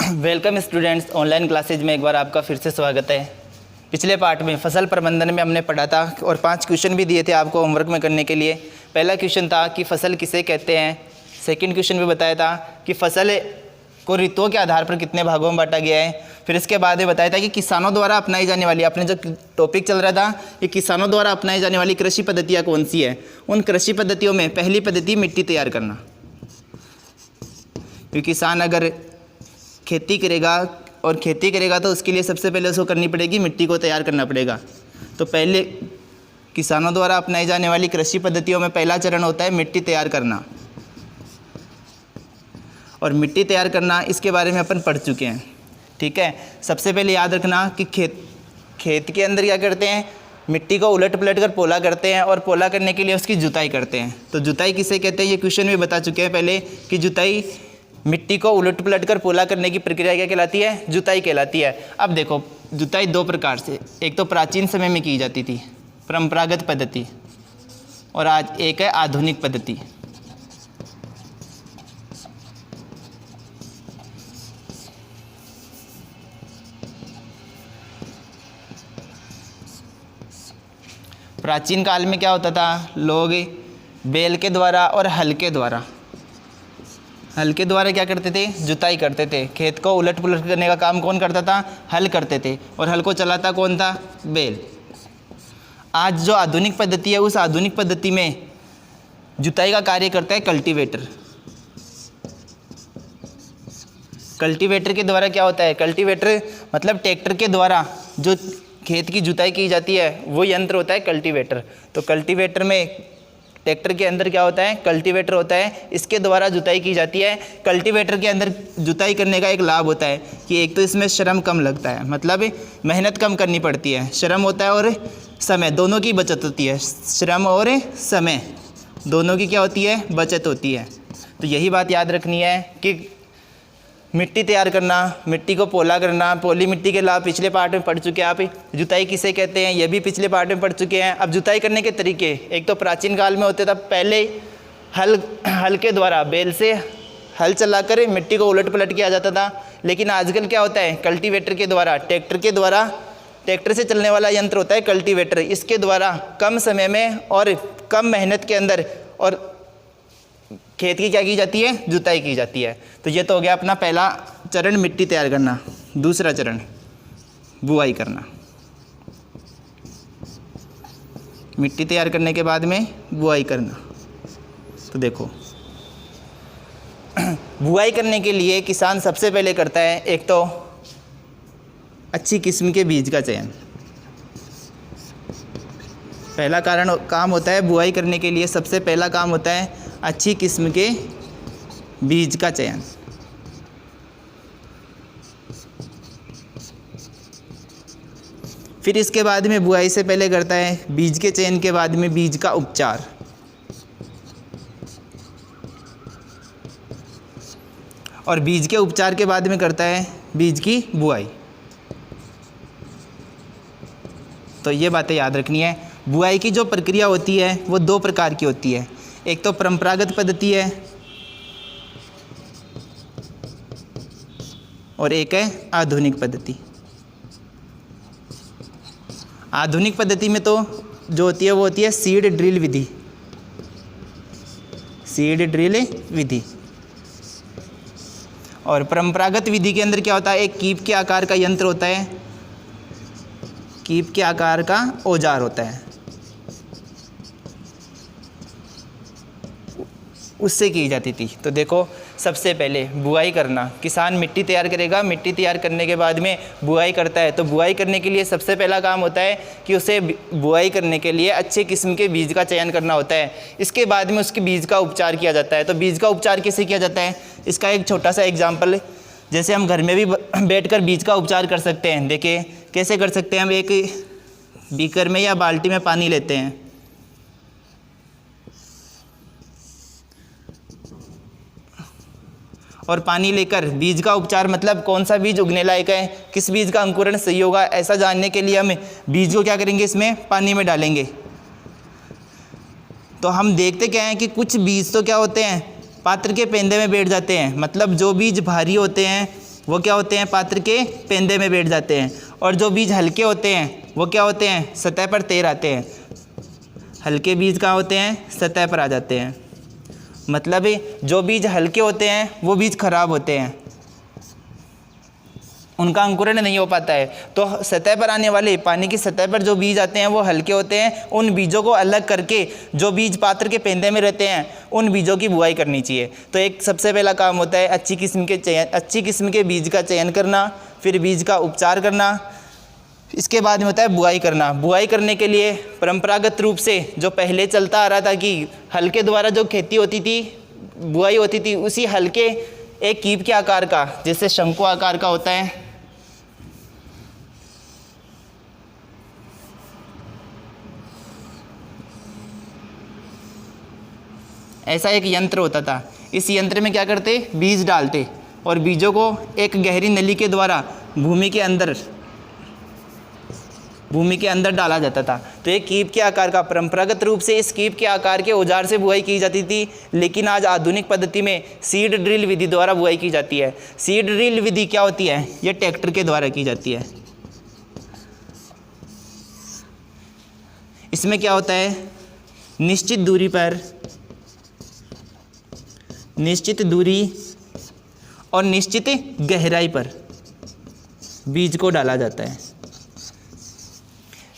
Welcome students, online classes में एक बार आपका फिर से स्वागत है। पिछले पार्ट में फसल प्रबंधन में हमने पढ़ा था और 5 क्वेश्चन भी दिए थे आपको होमवर्क में करने के लिए। पहला क्वेश्चन था कि फसल किसे कहते हैं। सेकंड क्वेश्चन भी बताया था कि फसल को ऋतुओं के आधार पर कितने भागों में बांटा गया है। फिर इसके बाद में बताया था कि किसानों द्वारा अपनाई जाने वाली, अपने जो टॉपिक चल रहा था कि किसानों द्वारा अपनाई जाने वाली कृषि पद्धतियाँ कौन सी है। उन कृषि पद्धतियों में पहली पद्धति मिट्टी तैयार करना, क्योंकि किसान अगर खेती करेगा तो उसके लिए सबसे पहले उसको करनी पड़ेगी, मिट्टी को तैयार करना पड़ेगा। तो पहले किसानों द्वारा अपनाई जाने वाली कृषि पद्धतियों में पहला चरण होता है मिट्टी तैयार करना। और मिट्टी तैयार करना, इसके बारे में अपन पढ़ चुके हैं, ठीक है। सबसे पहले याद रखना कि खेत के अंदर क्या करते हैं, मिट्टी को उलट पलट कर पोला करते हैं और पोला करने के लिए उसकी जुताई करते हैं। तो जुताई किसे कहते हैं, ये क्वेश्चन में बता चुके हैं पहले कि जुताई, मिट्टी को उलट पलट कर पोला करने की प्रक्रिया क्या कहलाती है, जुताई कहलाती है। अब देखो, जुताई दो प्रकार से, एक तो प्राचीन समय में की जाती थी परंपरागत पद्धति, और आज एक है आधुनिक पद्धति। प्राचीन काल में क्या होता था, लोग बैल के द्वारा और हल के द्वारा क्या करते थे, जुताई करते थे। खेत को उलट पुलट करने का काम कौन करता था, हल करते थे, और हल को चलाता कौन था, बैल। आज जो आधुनिक पद्धति है, उस आधुनिक पद्धति में जुताई का कार्य करता है कल्टीवेटर। कल्टीवेटर के द्वारा क्या होता है, कल्टीवेटर मतलब ट्रैक्टर के द्वारा जो खेत की जुताई की जाती है वो यंत्र होता है कल्टीवेटर। तो कल्टीवेटर में, ट्रैक्टर के अंदर क्या होता है, कल्टीवेटर होता है, इसके द्वारा जुताई की जाती है। कल्टीवेटर के अंदर जुताई करने का एक लाभ होता है कि एक तो इसमें श्रम कम लगता है, मतलब मेहनत कम करनी पड़ती है, श्रम होता है और समय दोनों की बचत होती है। श्रम और समय दोनों की क्या होती है, बचत होती है। तो यही बात याद रखनी है कि मिट्टी तैयार करना, मिट्टी को पोला करना, पोली मिट्टी के लाभ पिछले पार्ट में पढ़ चुके हैं आप। जुताई किसे कहते हैं, ये भी पिछले पार्ट में पढ़ चुके हैं। अब जुताई करने के तरीके, एक तो प्राचीन काल में होते था, पहले हल के द्वारा बैल से हल चलाकर मिट्टी को उलट पलट किया जाता था। लेकिन आजकल क्या होता है, कल्टीवेटर के द्वारा, ट्रैक्टर से चलने वाला यंत्र होता है कल्टीवेटर। इसके द्वारा कम समय में और कम मेहनत के अंदर और खेत की क्या की जाती है, जुताई की जाती है। तो ये तो हो गया अपना पहला चरण, मिट्टी तैयार करना। दूसरा चरण बुआई करना। मिट्टी तैयार करने के बाद में बुआई करना। तो देखो, बुआई करने के लिए किसान सबसे पहले करता है, एक तो अच्छी किस्म के बीज का चयन। पहला काम होता है बुआई करने के लिए, सबसे पहला काम होता है अच्छी किस्म के बीज का चयन। फिर इसके बाद में बुआई से पहले करता है बीज के चयन के बाद में बीज का उपचार। और बीज के उपचार के बाद में करता है बीज की बुआई। तो ये बातें याद रखनी है। बुआई की जो प्रक्रिया होती है वो 2 प्रकार की होती है, एक तो परंपरागत पद्धति है और एक है आधुनिक पद्धति। आधुनिक पद्धति में तो जो होती है वो होती है सीड ड्रिल विधि। और परंपरागत विधि के अंदर क्या होता है, एक कीप के आकार का यंत्र होता है, कीप के आकार का औजार होता है, उससे की जाती थी। तो देखो, सबसे पहले बुआई करना, किसान मिट्टी तैयार करेगा, मिट्टी तैयार करने के बाद में बुआई करता है। तो बुआई करने के लिए सबसे पहला काम होता है कि उसे बुआई करने के लिए अच्छे किस्म के बीज का चयन करना होता है। इसके बाद में उसके बीज का उपचार किया जाता है। तो बीज का उपचार कैसे किया जाता है, इसका एक छोटा सा एग्जाम्पल, जैसे हम घर में भी बैठकर बीज का उपचार कर सकते हैं। देखिए कैसे कर सकते हैं, हम एक बीकर में या बाल्टी में पानी लेते हैं, और पानी लेकर बीज का उपचार, मतलब कौन सा बीज उगने लायक है, किस बीज का अंकुरण सही होगा, ऐसा जानने के लिए हम बीज को क्या करेंगे, इसमें पानी में डालेंगे। तो हम देखते क्या हैं कि कुछ बीज तो क्या होते हैं, पात्र के पेंदे में बैठ जाते हैं, मतलब जो बीज भारी होते हैं वो क्या होते हैं, पात्र के पेंदे में बैठ जाते हैं। और जो बीज हल्के होते हैं वो क्या होते हैं, सतह पर तैर आते हैं। हल्के बीज कहाँ होते हैं, सतह पर आ जाते हैं। मतलब जो बीज हल्के होते हैं वो बीज खराब होते हैं, उनका अंकुरण नहीं हो पाता है। तो सतह पर आने वाले, पानी की सतह पर जो बीज आते हैं वो हल्के होते हैं। उन बीजों को अलग करके जो बीज पात्र के पेंदे में रहते हैं उन बीजों की बुआई करनी चाहिए। तो एक सबसे पहला काम होता है अच्छी किस्म के बीज का चयन करना, फिर बीज का उपचार करना, इसके बाद में होता है बुआई करना। बुआई करने के लिए परंपरागत रूप से जो पहले चलता आ रहा था कि हल के द्वारा जो खेती होती थी, बुआई होती थी, उसी हल्के एक कीप के आकार का, जैसे शंकु आकार का होता है, ऐसा एक यंत्र होता था। इस यंत्र में क्या करते, बीज डालते और बीजों को एक गहरी नली के द्वारा भूमि के अंदर डाला जाता था। तो एक कीप के आकार का, परंपरागत रूप से इस कीप के आकार के औजार से बुआई की जाती थी, लेकिन आज आधुनिक पद्धति में सीड ड्रिल विधि द्वारा बुआई की जाती है। सीड ड्रिल विधि क्या होती है, यह ट्रैक्टर के द्वारा की जाती है। इसमें क्या होता है, निश्चित दूरी और निश्चित गहराई पर बीज को डाला जाता है।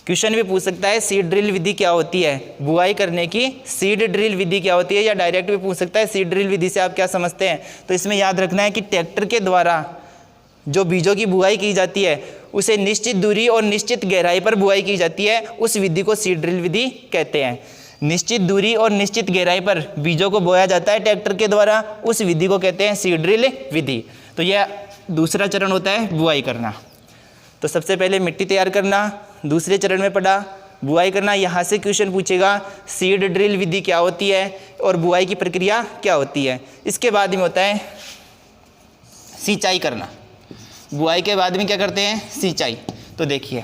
क्वेश्चन भी पूछ सकता है सीड ड्रिल विधि क्या होती है, बुआई करने की सीड ड्रिल विधि क्या होती है, या डायरेक्ट भी पूछ सकता है सीड ड्रिल विधि से आप क्या समझते हैं। तो इसमें याद रखना है कि ट्रैक्टर के द्वारा जो बीजों की बुआई की जाती है उसे निश्चित दूरी और निश्चित गहराई पर बुआई की जाती है, उस विधि को सीड ड्रिल विधि कहते हैं। निश्चित दूरी और निश्चित गहराई पर बीजों को बोया जाता है ट्रैक्टर के द्वारा, उस विधि को कहते हैं सीड ड्रिल विधि। तो यह दूसरा चरण होता है बुआई करना। तो सबसे पहले मिट्टी तैयार करना, दूसरे चरण में पड़ा बुआई करना। यहाँ से क्वेश्चन पूछेगा सीड ड्रिल विधि क्या होती है और बुआई की प्रक्रिया क्या होती है। इसके बाद में होता है सिंचाई करना। बुआई के बाद में क्या करते हैं, सिंचाई। तो देखिए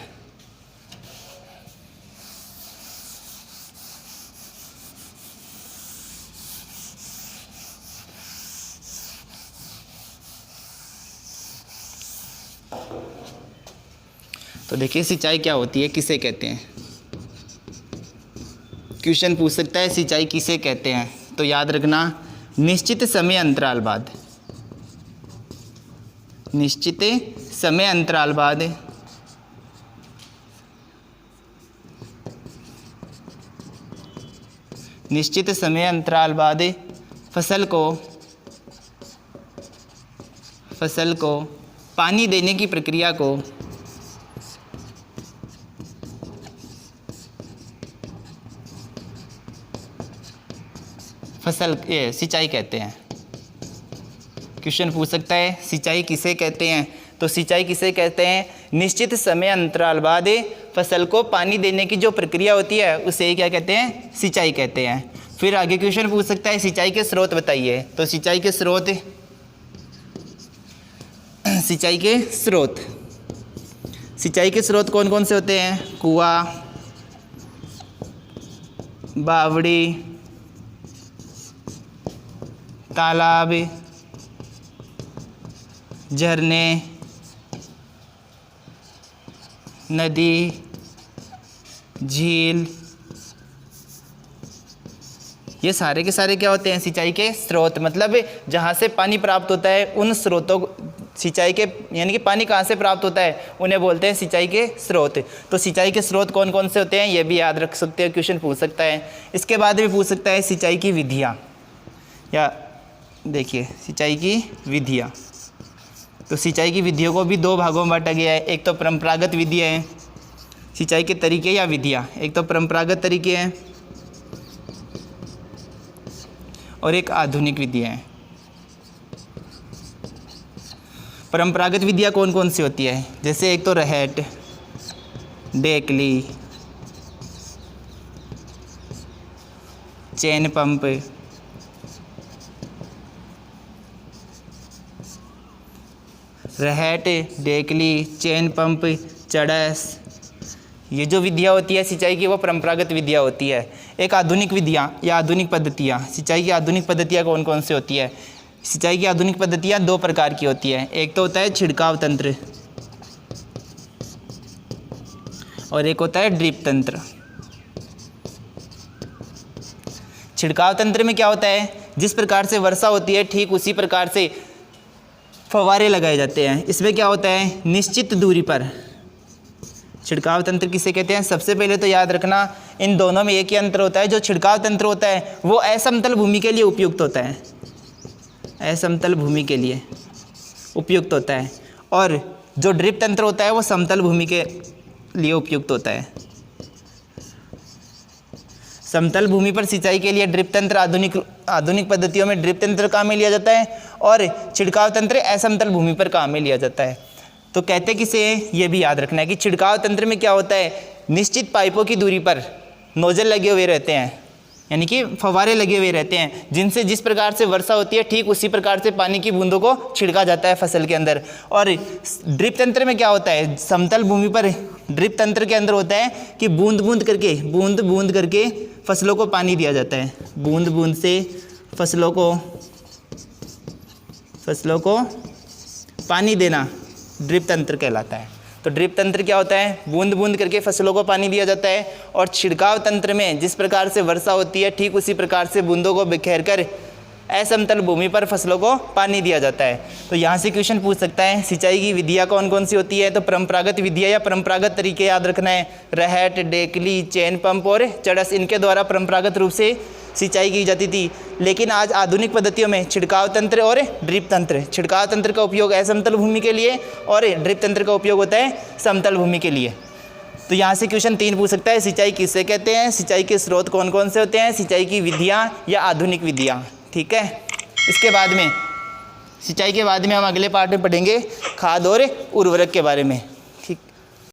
सिंचाई क्या होती है, किसे कहते हैं। क्वेश्चन पूछ सकता है सिंचाई किसे कहते हैं। तो याद रखना निश्चित समय अंतराल बाद फसल को पानी देने की प्रक्रिया को सिंचाई कहते हैं। क्वेश्चन पूछ सकता है सिंचाई किसे कहते हैं। तो सिंचाई किसे कहते हैं, निश्चित समय अंतराल बाद फसल को पानी देने की जो प्रक्रिया होती है उसे क्या कहते हैं, सिंचाई कहते हैं। फिर आगे क्वेश्चन पूछ सकता है सिंचाई के स्रोत बताइए। तो सिंचाई के स्रोत कौन कौन से होते हैं, कुआं, बावड़ी, तालाब, झरने, नदी, झील, ये सारे के सारे क्या होते हैं, सिंचाई के स्रोत। मतलब जहाँ से पानी प्राप्त होता है उन स्रोतों को सिंचाई के, यानी कि पानी कहाँ से प्राप्त होता है उन्हें बोलते हैं सिंचाई के स्रोत। तो सिंचाई के स्रोत कौन कौन से होते हैं ये भी याद रख सकते हैं, क्वेश्चन पूछ सकता है। इसके बाद भी पूछ सकता है सिंचाई की विधियाँ, या देखिए सिंचाई की विधियाँ। तो सिंचाई की विधियों को भी दो भागों में बांटा गया है। एक तो परंपरागत विधि है, सिंचाई के तरीके या विधियाँ। एक तो परंपरागत तरीके हैं और एक आधुनिक विधियाँ हैं। परंपरागत विधियाँ कौन कौन सी होती है, जैसे एक तो रहट, डेकली, चेन पंप, रहट, डेकली, चेन पंप, चड़स, ये जो विधियाँ होती है सिंचाई की वो परंपरागत विधियाँ होती है। एक आधुनिक विधियाँ या आधुनिक पद्धतियाँ, सिंचाई की आधुनिक पद्धतियाँ कौन कौन सी होती है। सिंचाई की आधुनिक पद्धतियाँ दो प्रकार की होती है, एक तो होता है छिड़काव तंत्र और एक होता है ड्रिप तंत्र। छिड़काव तंत्र में क्या होता है, जिस प्रकार से वर्षा होती है ठीक उसी प्रकार से फव्वारे लगाए जाते हैं। इसमें क्या होता है, निश्चित दूरी पर छिड़काव तंत्र किसे कहते हैं। सबसे पहले तो याद रखना इन दोनों में एक ही अंतर होता है, जो छिड़काव तंत्र होता है वो असमतल भूमि के लिए उपयुक्त होता है, असमतल भूमि के लिए उपयुक्त होता है, और जो ड्रिप तंत्र होता है वो समतल भूमि के लिए उपयुक्त होता है। समतल भूमि पर सिंचाई के लिए ड्रिप तंत्र आधुनिक पद्धतियों में ड्रिप तंत्र काम में लिया जाता है और छिड़काव तंत्र असमतल भूमि पर काम में लिया जाता है। तो कहते किसे हैं ये भी याद रखना है कि छिड़काव तंत्र में क्या होता है, निश्चित पाइपों की दूरी पर नोजल लगे हुए रहते हैं, यानी कि फव्वारे लगे हुए रहते हैं, जिनसे जिस प्रकार से वर्षा होती है ठीक उसी प्रकार से पानी की बूंदों को छिड़का जाता है फसल के अंदर। और ड्रिप तंत्र में क्या होता है, समतल भूमि पर ड्रिप तंत्र के अंदर होता है कि बूंद बूंद करके फसलों को पानी दिया जाता है, बूंद बूंद से फसलों को पानी देना ड्रिप तंत्र कहलाता है। तो ड्रिप तंत्र क्या होता है, बूंद बूंद करके फसलों को पानी दिया जाता है, और छिड़काव तंत्र में जिस प्रकार से वर्षा होती है ठीक उसी प्रकार से बूंदों को बिखेर कर असमतल भूमि पर फसलों को पानी दिया जाता है। तो यहाँ से क्वेश्चन पूछ सकता है सिंचाई की विधियाँ कौन कौन सी होती है। तो परंपरागत विधियाँ या परंपरागत तरीके याद रखना है, रहट, डेकली, चेन पंप और चड़स, इनके द्वारा परंपरागत रूप से सिंचाई की जाती थी। लेकिन आज आधुनिक पद्धतियों में छिड़काव तंत्र और ड्रिप तंत्र, छिड़काव तंत्र का उपयोग असमतल भूमि के लिए और ड्रिप तंत्र का उपयोग होता है समतल भूमि के लिए। तो यहाँ से क्वेश्चन 3 पूछ सकता है, सिंचाई किसे कहते हैं, सिंचाई के स्रोत कौन कौन से होते हैं, सिंचाई की विधियाँ या आधुनिक विधियाँ। ठीक है, इसके बाद में सिंचाई के बाद में हम अगले पार्ट में पढ़ेंगे खाद और उर्वरक के बारे में।